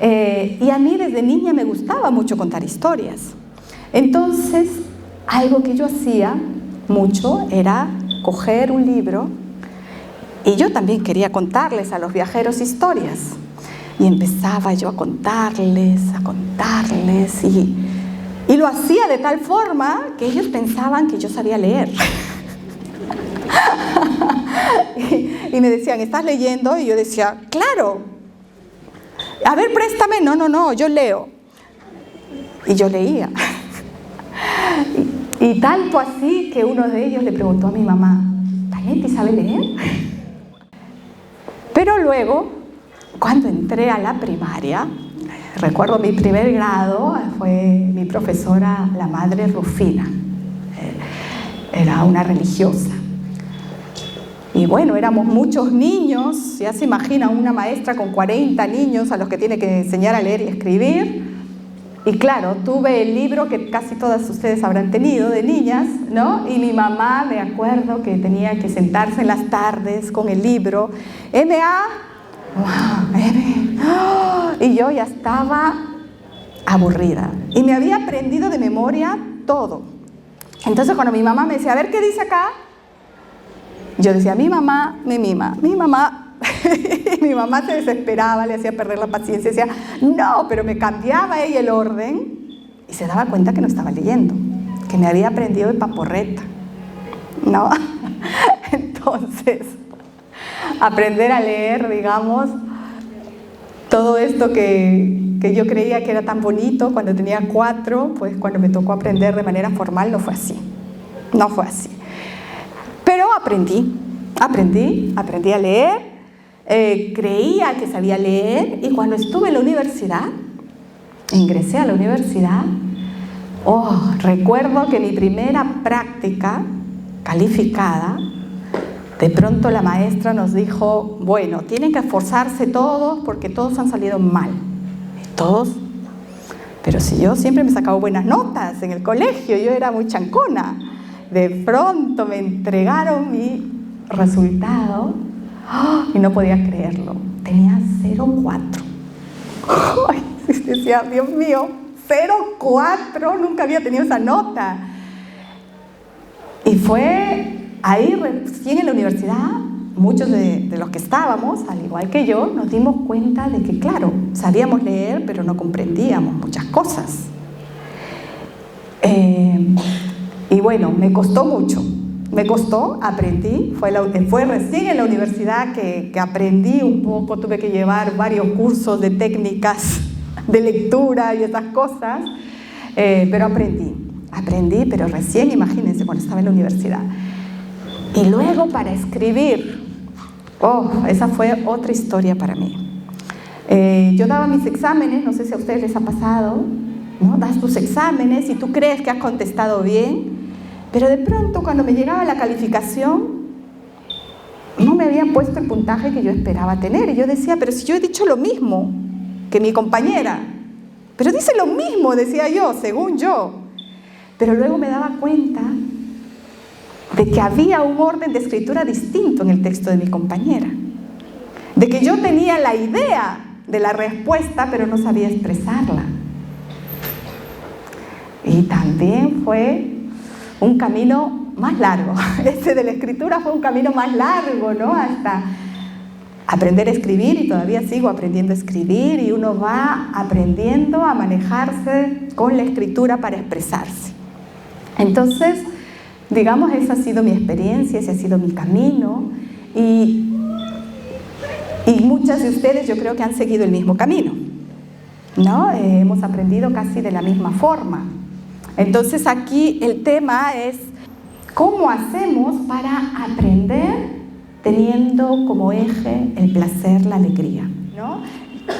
Y a mí desde niña me gustaba mucho contar historias. Entonces, algo que yo hacía mucho era coger un libro, y yo también quería contarles a los viajeros historias. Y empezaba yo a contarles, y lo hacía de tal forma que ellos pensaban que yo sabía leer. Y me decían, ¿estás leyendo? Y yo decía, claro. A ver, préstame. No, yo leo. Y yo leía. Y tanto así que uno de ellos le preguntó a mi mamá, ¿Tanetti sabe leer? Pero luego, cuando entré a la primaria, recuerdo mi primer grado, fue mi profesora, la madre Rufina. Era una religiosa. Y bueno, éramos muchos niños, ya se imagina una maestra con 40 niños a los que tiene que enseñar a leer y escribir. Y claro, tuve el libro que casi todas ustedes habrán tenido de niñas, ¿no? Y mi mamá, me acuerdo que tenía que sentarse en las tardes con el libro, M.A., wow, M. Y yo ya estaba aburrida. Y me había aprendido de memoria todo. Entonces cuando mi mamá me decía, a ver, ¿qué dice acá? Yo decía, mi mamá me mima, mi mamá. Mi mamá se desesperaba, le hacía perder la paciencia, decía, no, pero me cambiaba ella el orden y se daba cuenta que no estaba leyendo, que me había aprendido de paporreta, ¿no? Entonces, aprender a leer, digamos, todo esto que yo creía que era tan bonito cuando tenía 4, pues cuando me tocó aprender de manera formal no fue así, no fue así. Pero aprendí a leer. Creía que sabía leer, y cuando estuve en la universidad, ingresé a la universidad, recuerdo que mi primera práctica calificada, de pronto la maestra nos dijo, bueno, tienen que esforzarse todos porque todos han salido mal. Todos. Pero si yo siempre me sacaba buenas notas en el colegio, yo era muy chancona. De pronto me entregaron mi resultado y no podía creerlo. Tenía 0,4. Ay, decía, Dios mío, 0,4, nunca había tenido esa nota. Y fue ahí recién en la universidad, muchos de los que estábamos, al igual que yo, nos dimos cuenta de que, claro, sabíamos leer, pero no comprendíamos muchas cosas. Y bueno, me costó mucho. Me costó, aprendí, fue recién en la universidad que aprendí un poco, tuve que llevar varios cursos de técnicas de lectura y esas cosas, pero aprendí, pero recién, imagínense, cuando estaba en la universidad. Y luego para escribir, esa fue otra historia para mí. Yo daba mis exámenes, no sé si a ustedes les ha pasado, ¿no? Das tus exámenes y tú crees que has contestado bien, pero de pronto cuando me llegaba la calificación no me habían puesto el puntaje que yo esperaba tener. Y yo decía, pero si yo he dicho lo mismo que mi compañera, pero dice lo mismo, decía yo, según yo. Pero luego me daba cuenta de que había un orden de escritura distinto en el texto de mi compañera, de que yo tenía la idea de la respuesta pero no sabía expresarla. Y también fue un camino más largo. Ese de la escritura fue un camino más largo, ¿no? Hasta aprender a escribir, y todavía sigo aprendiendo a escribir, y uno va aprendiendo a manejarse con la escritura para expresarse. Entonces, digamos, esa ha sido mi experiencia, ese ha sido mi camino, y muchas de ustedes yo creo que han seguido el mismo camino, ¿no? Hemos aprendido casi de la misma forma. Entonces aquí el tema es cómo hacemos para aprender teniendo como eje el placer, la alegría, ¿no?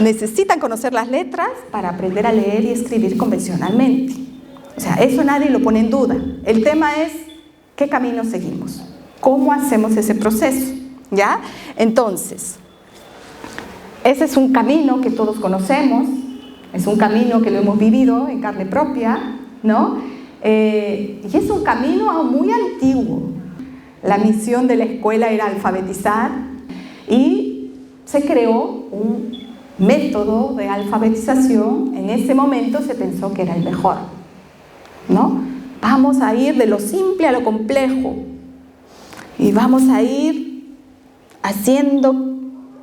Necesitan conocer las letras para aprender a leer y escribir convencionalmente. O sea, eso nadie lo pone en duda. El tema es qué camino seguimos, cómo hacemos ese proceso, ¿ya? Entonces, ese es un camino que todos conocemos, es un camino que lo hemos vivido en carne propia, ¿no? Y es un camino muy antiguo. La misión de la escuela era alfabetizar, y se creó método de alfabetización, en ese momento se pensó que era el mejor, ¿no? Vamos a ir de lo simple a lo complejo y vamos a ir haciendo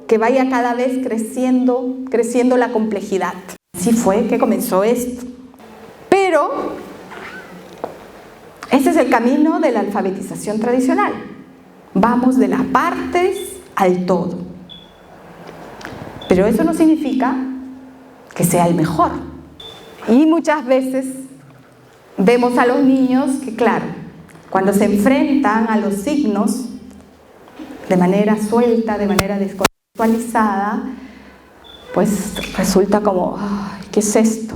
que vaya cada vez creciendo la complejidad. Así fue que comenzó esto. Pero ese es el camino de la alfabetización tradicional. Vamos de las partes al todo. Pero eso no significa que sea el mejor. Y muchas veces vemos a los niños que, claro, cuando se enfrentan a los signos de manera suelta, de manera descontextualizada, pues resulta como, ay, ¿qué es esto?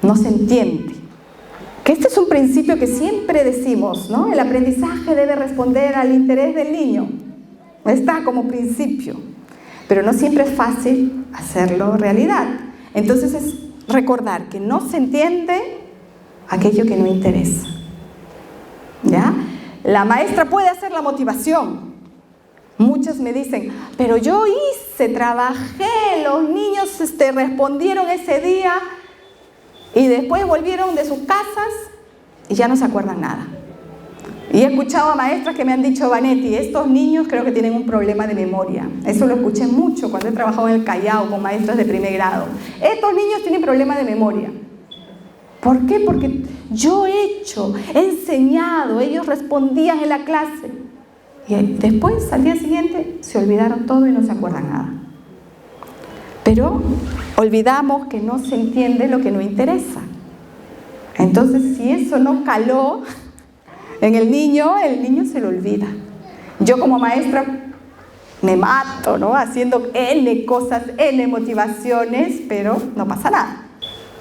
No se entiende. Que este es un principio que siempre decimos, ¿no? El aprendizaje debe responder al interés del niño. Está como principio. Pero no siempre es fácil hacerlo realidad. Entonces es recordar que no se entiende aquello que no interesa. ¿Ya? La maestra puede hacer la motivación. Muchos me dicen, pero yo trabajé, los niños respondieron ese día y después volvieron de sus casas y ya no se acuerdan nada. Y he escuchado a maestras que me han dicho, Vanetti, estos niños creo que tienen un problema de memoria. Eso lo escuché mucho cuando he trabajado en el Callao con maestros de primer grado. Estos niños tienen problema de memoria. ¿Por qué? Porque yo he enseñado, ellos respondían en la clase. Y después, al día siguiente, se olvidaron todo y no se acuerdan nada. Pero olvidamos que no se entiende lo que no interesa. Entonces, si eso no caló en el niño se lo olvida. Yo como maestra me mato, ¿no? Haciendo N cosas, N motivaciones, pero no pasa nada.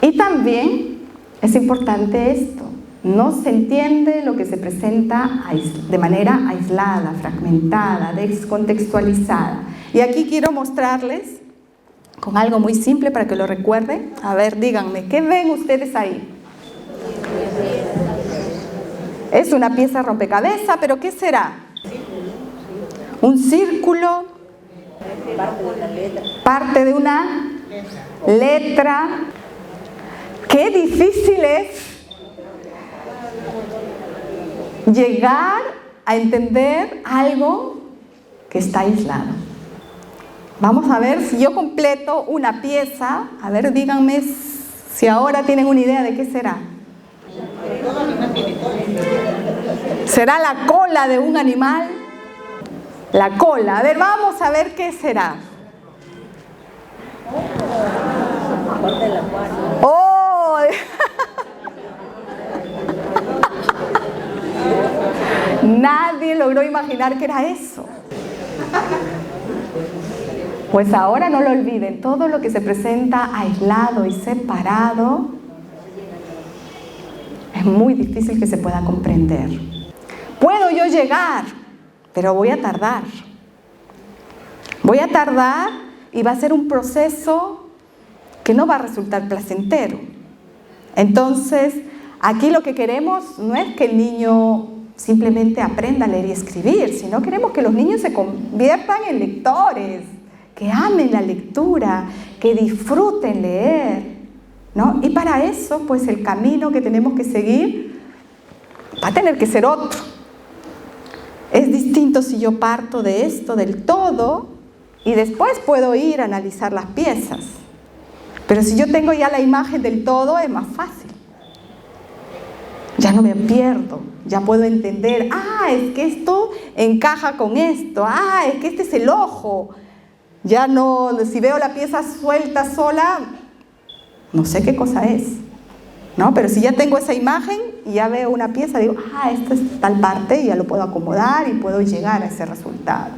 Y también es importante esto. No se entiende lo que se presenta de manera aislada, fragmentada, descontextualizada. Y aquí quiero mostrarles con algo muy simple para que lo recuerden. A ver, díganme, ¿qué ven ustedes ahí? Es una pieza rompecabezas, pero ¿qué será? Un círculo, parte de una letra. Qué difícil es llegar a entender algo que está aislado. Vamos a ver si yo completo una pieza. A ver, díganme si ahora tienen una idea de qué será. ¿Será la cola de un animal? La cola. A ver, vamos a ver qué será. ¡Oh! Nadie logró imaginar que era eso. Pues ahora no lo olviden, todo lo que se presenta aislado y separado es muy difícil que se pueda comprender. Puedo yo llegar, pero voy a tardar. Voy a tardar y va a ser un proceso que no va a resultar placentero. Entonces, aquí lo que queremos no es que el niño simplemente aprenda a leer y escribir, sino queremos que los niños se conviertan en lectores, que amen la lectura, que disfruten leer, ¿no? Y para eso, pues el camino que tenemos que seguir va a tener que ser otro. Es distinto si yo parto de esto, del todo, y después puedo ir a analizar las piezas. Pero si yo tengo ya la imagen del todo, es más fácil. Ya no me pierdo, ya puedo entender, es que esto encaja con esto, es que este es el ojo. Ya no, si veo la pieza suelta sola, no sé qué cosa es, ¿no? Pero si ya tengo esa imagen y ya veo una pieza, digo, esta es tal parte y ya lo puedo acomodar y puedo llegar a ese resultado.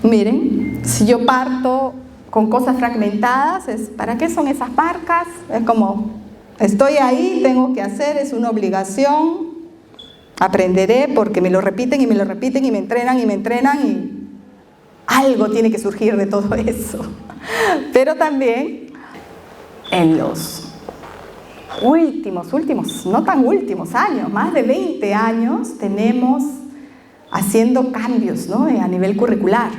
Miren, si yo parto con cosas fragmentadas, ¿para qué son esas marcas? Es como, estoy ahí, tengo que hacer, es una obligación, aprenderé porque me lo repiten y me lo repiten y me entrenan y algo tiene que surgir de todo eso. Pero también en los últimos, no tan últimos años, más de 20 años, tenemos haciendo cambios, ¿no? A nivel curricular.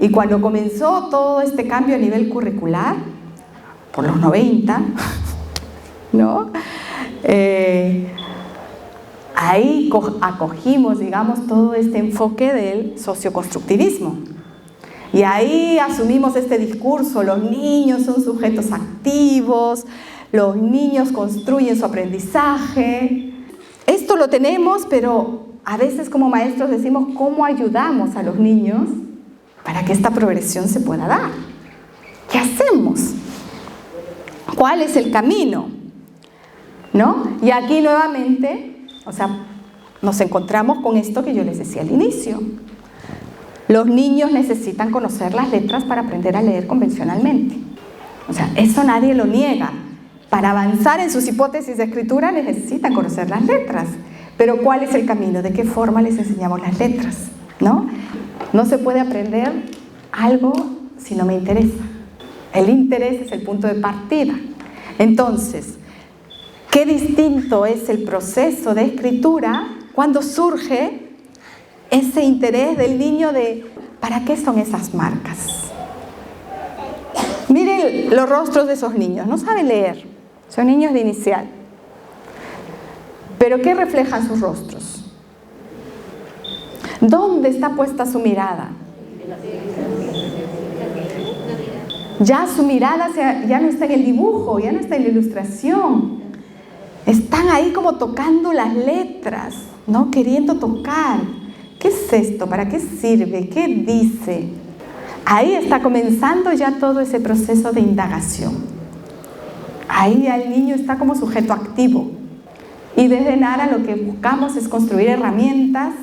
Y cuando comenzó todo este cambio a nivel curricular, por los 90, ¿no? Ahí acogimos, digamos, todo este enfoque del socioconstructivismo. Y ahí asumimos este discurso: los niños son sujetos activos, los niños construyen su aprendizaje. Esto lo tenemos, pero a veces como maestros decimos: ¿cómo ayudamos a los niños para que esta progresión se pueda dar? ¿Qué hacemos? ¿Cuál es el camino? ¿No? Y aquí nuevamente, nos encontramos con esto que yo les decía al inicio. Los niños necesitan conocer las letras para aprender a leer convencionalmente. Eso nadie lo niega. Para avanzar en sus hipótesis de escritura necesitan conocer las letras. Pero ¿cuál es el camino? ¿De qué forma les enseñamos las letras? ¿No? No se puede aprender algo si no me interesa. El interés es el punto de partida. Entonces, qué distinto es el proceso de escritura cuando surge ese interés del niño de ¿para qué son esas marcas? Miren los rostros de esos niños, no saben leer, son niños de inicial. ¿Pero qué reflejan sus rostros? ¿Dónde está puesta su mirada? Ya su mirada ya no está en el dibujo, ya no está en la ilustración. Están ahí como tocando las letras, ¿no? Queriendo tocar. ¿Qué es esto? ¿Para qué sirve? ¿Qué dice? Ahí está comenzando ya todo ese proceso de indagación. Ahí el niño está como sujeto activo. Y desde Nara lo que buscamos es construir herramientas,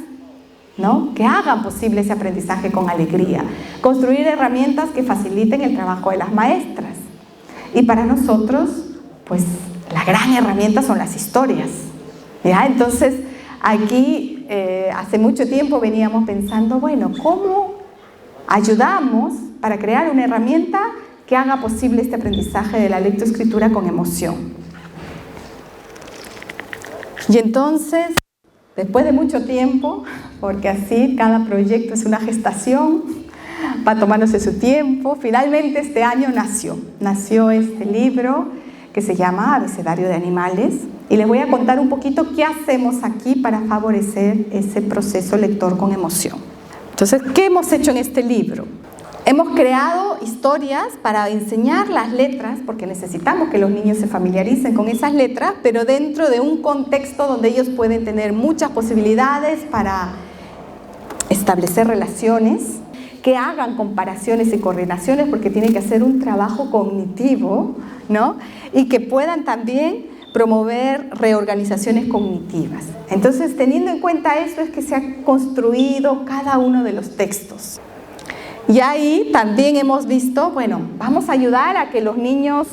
¿no?, que hagan posible ese aprendizaje con alegría. Construir herramientas que faciliten el trabajo de las maestras. Y para nosotros, pues, la gran herramienta son las historias. ¿Ya? Entonces, aquí hace mucho tiempo veníamos pensando, bueno, ¿cómo ayudamos para crear una herramienta que haga posible este aprendizaje de la lectoescritura con emoción? Y entonces, después de mucho tiempo, porque así cada proyecto es una gestación, va tomándose su tiempo, finalmente este año nació este libro que se llama Abecedario de Animales, y les voy a contar un poquito qué hacemos aquí para favorecer ese proceso lector con emoción. Entonces, ¿qué hemos hecho en este libro? Hemos creado historias para enseñar las letras, porque necesitamos que los niños se familiaricen con esas letras, pero dentro de un contexto donde ellos pueden tener muchas posibilidades para establecer relaciones, que hagan comparaciones y coordinaciones, porque tienen que hacer un trabajo cognitivo, ¿no? Y que puedan también promover reorganizaciones cognitivas. Entonces, teniendo en cuenta eso, es que se ha construido cada uno de los textos. Y ahí también hemos visto, bueno, vamos a ayudar a que los niños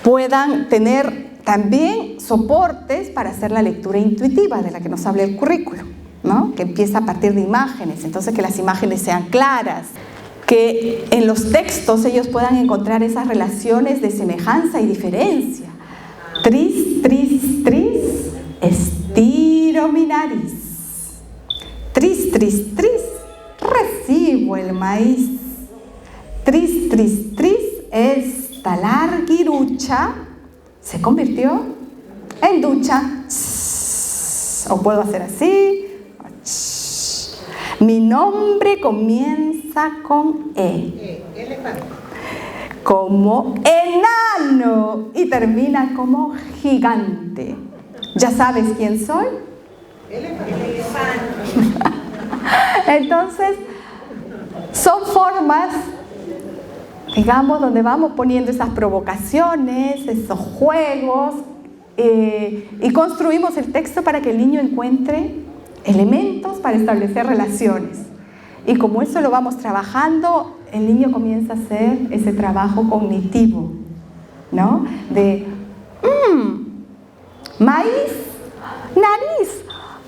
puedan tener también soportes para hacer la lectura intuitiva de la que nos habla el currículo, ¿no? Que empieza a partir de imágenes, entonces que las imágenes sean claras, que en los textos ellos puedan encontrar esas relaciones de semejanza y diferencia. Tris, tris, tris, estiro mi nariz. Tris, tris, tris, recibo el maíz. Tris, tris, tris, esta larguirucha se convirtió en ducha. O puedo hacer así. Mi nombre comienza con E. Como enano y termina como gigante. ¿Ya sabes quién soy? Entonces, son formas, digamos, donde vamos poniendo esas provocaciones, esos juegos, y construimos el texto para que el niño encuentre elementos para establecer relaciones. Y como eso lo vamos trabajando, el niño comienza a hacer ese trabajo cognitivo, ¿no? De maíz, nariz,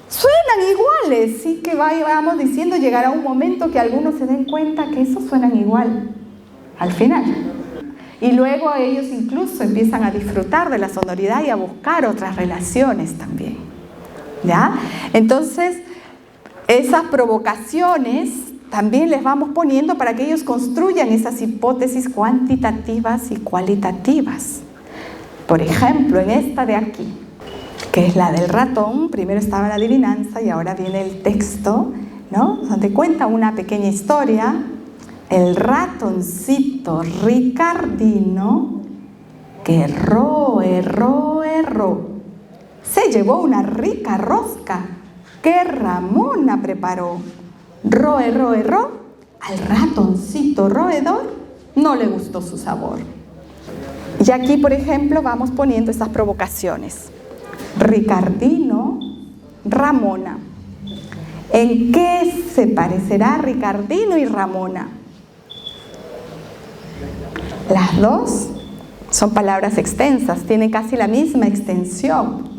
suenan iguales. Sí, que vamos diciendo, llegará un momento que algunos se den cuenta que esos suenan igual al final. Y luego ellos incluso empiezan a disfrutar de la sonoridad y a buscar otras relaciones también, ¿ya? Entonces, esas provocaciones también les vamos poniendo para que ellos construyan esas hipótesis cuantitativas y cualitativas. Por ejemplo, en esta de aquí, que es la del ratón, primero estaba la adivinanza y ahora viene el texto, ¿no? Donde cuenta una pequeña historia. El ratoncito Ricardino, que erró, se llevó una rica rosca que Ramona preparó. Erró, al ratoncito roedor no le gustó su sabor. Y aquí, por ejemplo, vamos poniendo estas provocaciones. Ricardino, Ramona. ¿En qué se parecerá Ricardino y Ramona? Las dos son palabras extensas, tienen casi la misma extensión.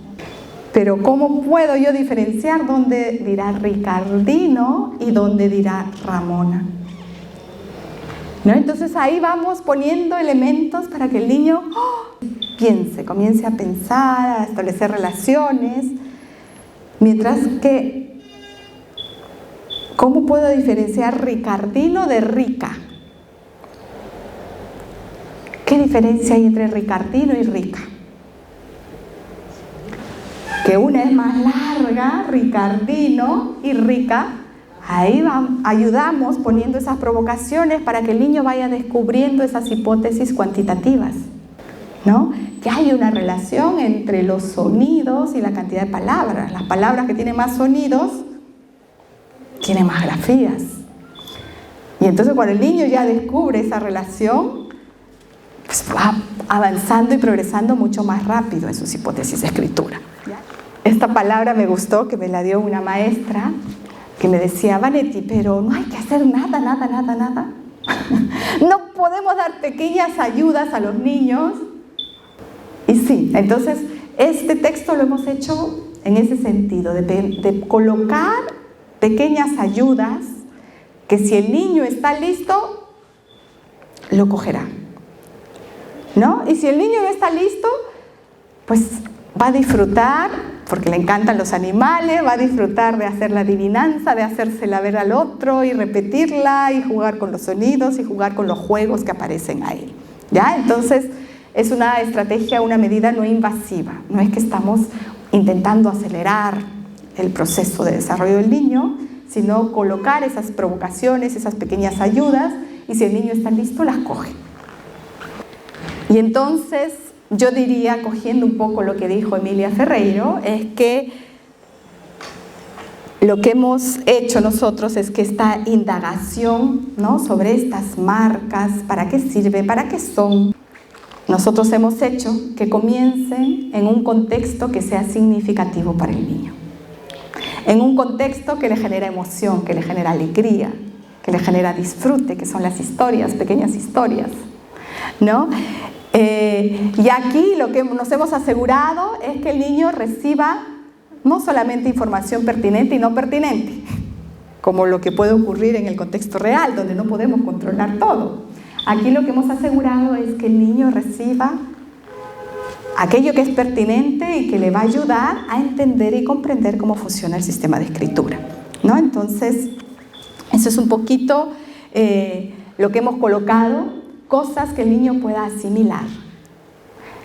Pero ¿cómo puedo yo diferenciar dónde dirá Ricardino y dónde dirá Ramona? ¿No? Entonces ahí vamos poniendo elementos para que el niño piense, comience a pensar, a establecer relaciones. Mientras que, ¿cómo puedo diferenciar Ricardino de Rica? ¿Qué diferencia hay entre Ricardino y Rica? Que una es más larga, Ricardino, y Rica. Ahí ayudamos poniendo esas provocaciones para que el niño vaya descubriendo esas hipótesis cuantitativas, ¿no? Que hay una relación entre los sonidos y la cantidad de palabras. Las palabras que tienen más sonidos tienen más grafías. Y entonces cuando el niño ya descubre esa relación, pues va avanzando y progresando mucho más rápido en sus hipótesis de escritura. Esta palabra me gustó, que me la dio una maestra, que me decía, Vanetti, pero no hay que hacer nada. No podemos dar pequeñas ayudas a los niños. Y sí, entonces este texto lo hemos hecho en ese sentido, de colocar pequeñas ayudas que si el niño está listo, lo cogerá, ¿no? Y si el niño no está listo, pues va a disfrutar, porque le encantan los animales, va a disfrutar de hacer la adivinanza, de hacérsela ver al otro y repetirla y jugar con los sonidos y jugar con los juegos que aparecen ahí, ¿ya? Entonces es una estrategia, una medida no invasiva, no es que estamos intentando acelerar el proceso de desarrollo del niño, sino colocar esas provocaciones, esas pequeñas ayudas, y si el niño está listo, las coge. Y entonces yo diría, cogiendo un poco lo que dijo Emilia Ferreiro, es que lo que hemos hecho nosotros es que esta indagación, ¿no?, sobre estas marcas, para qué sirven, para qué son, nosotros hemos hecho que comiencen en un contexto que sea significativo para el niño. En un contexto que le genera emoción, que le genera alegría, que le genera disfrute, que son las historias, pequeñas historias, ¿no? Y aquí lo que nos hemos asegurado es que el niño reciba no solamente información pertinente y no pertinente, como lo que puede ocurrir en el contexto real, donde no podemos controlar todo. Aquí lo que hemos asegurado es que el niño reciba aquello que es pertinente y que le va a ayudar a entender y comprender cómo funciona el sistema de escritura, ¿no? Entonces, eso es un poquito lo que hemos colocado, cosas que el niño pueda asimilar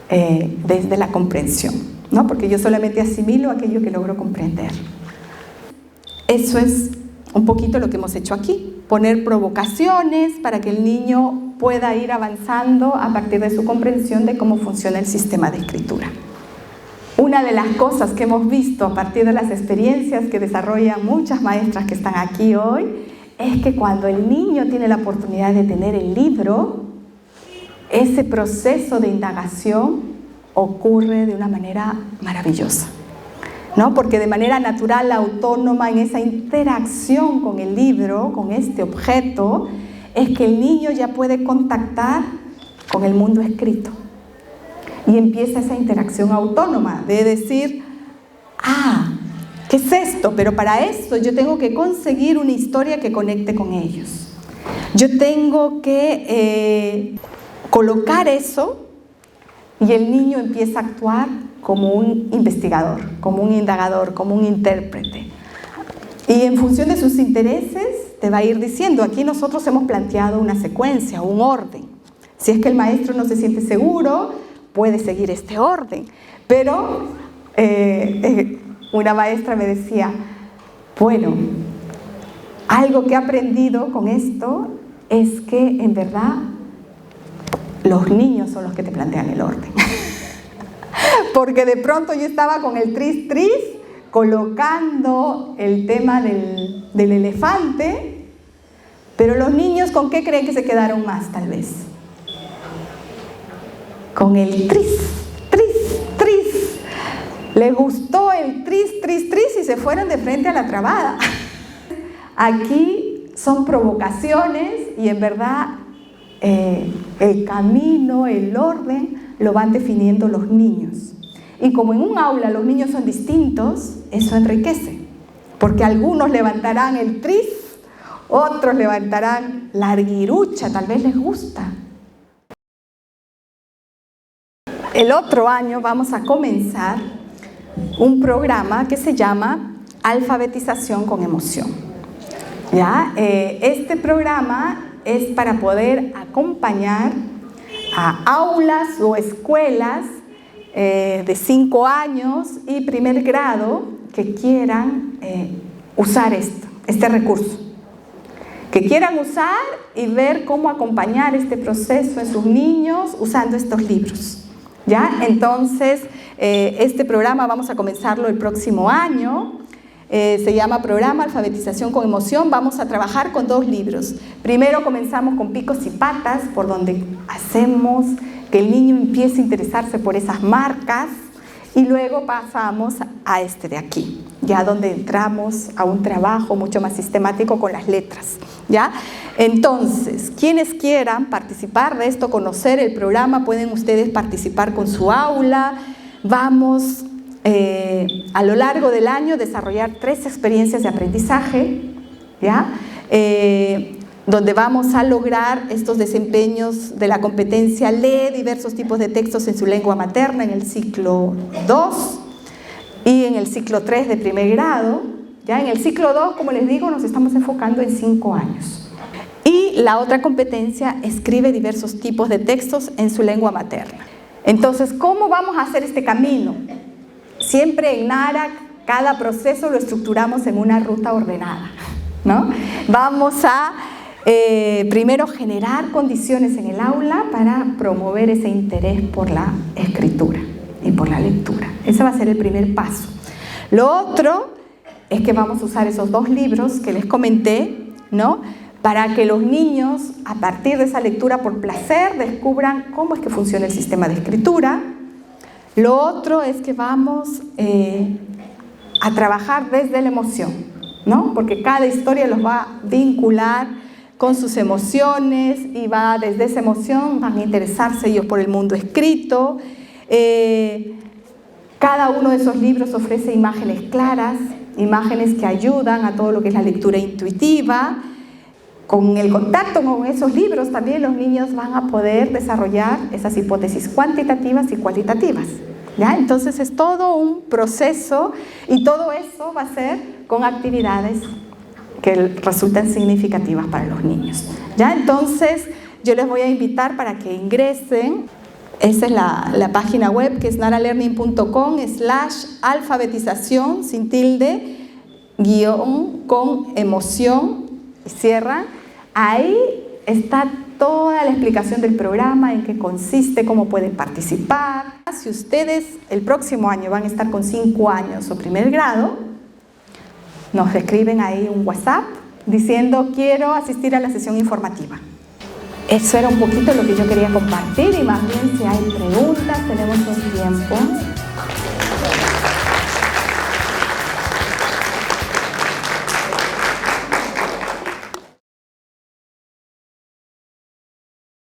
desde la comprensión, ¿no? Porque yo solamente asimilo aquello que logro comprender. Eso es un poquito lo que hemos hecho aquí, poner provocaciones para que el niño pueda ir avanzando a partir de su comprensión de cómo funciona el sistema de escritura. Una de las cosas que hemos visto a partir de las experiencias que desarrollan muchas maestras que están aquí hoy es que cuando el niño tiene la oportunidad de tener el libro, ese proceso de indagación ocurre de una manera maravillosa, ¿no? Porque de manera natural, autónoma, en esa interacción con el libro, con este objeto, es que el niño ya puede contactar con el mundo escrito. Y empieza esa interacción autónoma de decir, ¿qué es esto? Pero para esto yo tengo que conseguir una historia que conecte con ellos. Yo tengo que colocar eso, y el niño empieza a actuar como un investigador, como un indagador, como un intérprete. Y en función de sus intereses, te va a ir diciendo. Aquí nosotros hemos planteado una secuencia, un orden. Si es que el maestro no se siente seguro, puede seguir este orden. Pero una maestra me decía, bueno, algo que he aprendido con esto es que en verdad los niños son los que te plantean el orden. Porque de pronto yo estaba con el tris tris colocando el tema del elefante, pero los niños, ¿con qué creen que se quedaron más tal vez? Con el tris, tris, tris. Les gustó el tris, tris, tris y se fueron de frente a la trabada. Aquí son provocaciones y en verdad el camino, el orden, lo van definiendo los niños. Y como en un aula los niños son distintos, eso enriquece. Porque algunos levantarán el tris, otros levantarán la arguirucha, tal vez les gusta. El otro año vamos a comenzar un programa que se llama Alfabetización con Emoción. ¿Ya? Este programa es para poder acompañar a aulas o escuelas de 5 años y primer grado que quieran usar este recurso, que quieran usar y ver cómo acompañar este proceso en sus niños usando estos libros. ¿Ya? Entonces, este programa vamos a comenzarlo el próximo año. Se llama Programa Alfabetización con Emoción. Vamos a trabajar con 2 libros. Primero comenzamos con Picos y Patas, por donde hacemos que el niño empiece a interesarse por esas marcas, y luego pasamos a este de aquí, ya donde entramos a un trabajo mucho más sistemático con las letras. ¿Ya? Entonces, quienes quieran participar de esto, conocer el programa, pueden ustedes participar con su aula. Vamos a lo largo del año desarrollar 3 experiencias de aprendizaje, ¿ya? Donde vamos a lograr estos desempeños de la competencia lee diversos tipos de textos en su lengua materna en el ciclo 2 y en el ciclo 3 de primer grado. ¿Ya? En el ciclo 2, como les digo, nos estamos enfocando en 5 años. Y la otra competencia, escribe diversos tipos de textos en su lengua materna. Entonces, ¿cómo vamos a hacer este camino? Siempre en NARAC, cada proceso lo estructuramos en una ruta ordenada, ¿no? Vamos a primero generar condiciones en el aula para promover ese interés por la escritura y por la lectura. Ese va a ser el primer paso. Lo otro es que vamos a usar esos 2 libros que les comenté, ¿no? Para que los niños, a partir de esa lectura por placer, descubran cómo es que funciona el sistema de escritura. Lo otro es que vamos a trabajar desde la emoción, ¿no? Porque cada historia los va a vincular con sus emociones y va desde esa emoción, van a interesarse ellos por el mundo escrito. Cada uno de esos libros ofrece imágenes claras, imágenes que ayudan a todo lo que es la lectura intuitiva. Con el contacto con esos libros también los niños van a poder desarrollar esas hipótesis cuantitativas y cualitativas. ¿Ya? Entonces es todo un proceso y todo eso va a ser con actividades que resultan significativas para los niños. ¿Ya? Entonces yo les voy a invitar para que ingresen. Esa es la página web, que es naralearning.com/alfabetización sin tilde guión con emoción y cierra. Ahí está toda la explicación del programa, en qué consiste, cómo pueden participar. Si ustedes el próximo año van a estar con 5 años o primer grado, nos escriben ahí un WhatsApp diciendo quiero asistir a la sesión informativa. Eso era un poquito lo que yo quería compartir, y más bien si hay preguntas, tenemos un tiempo.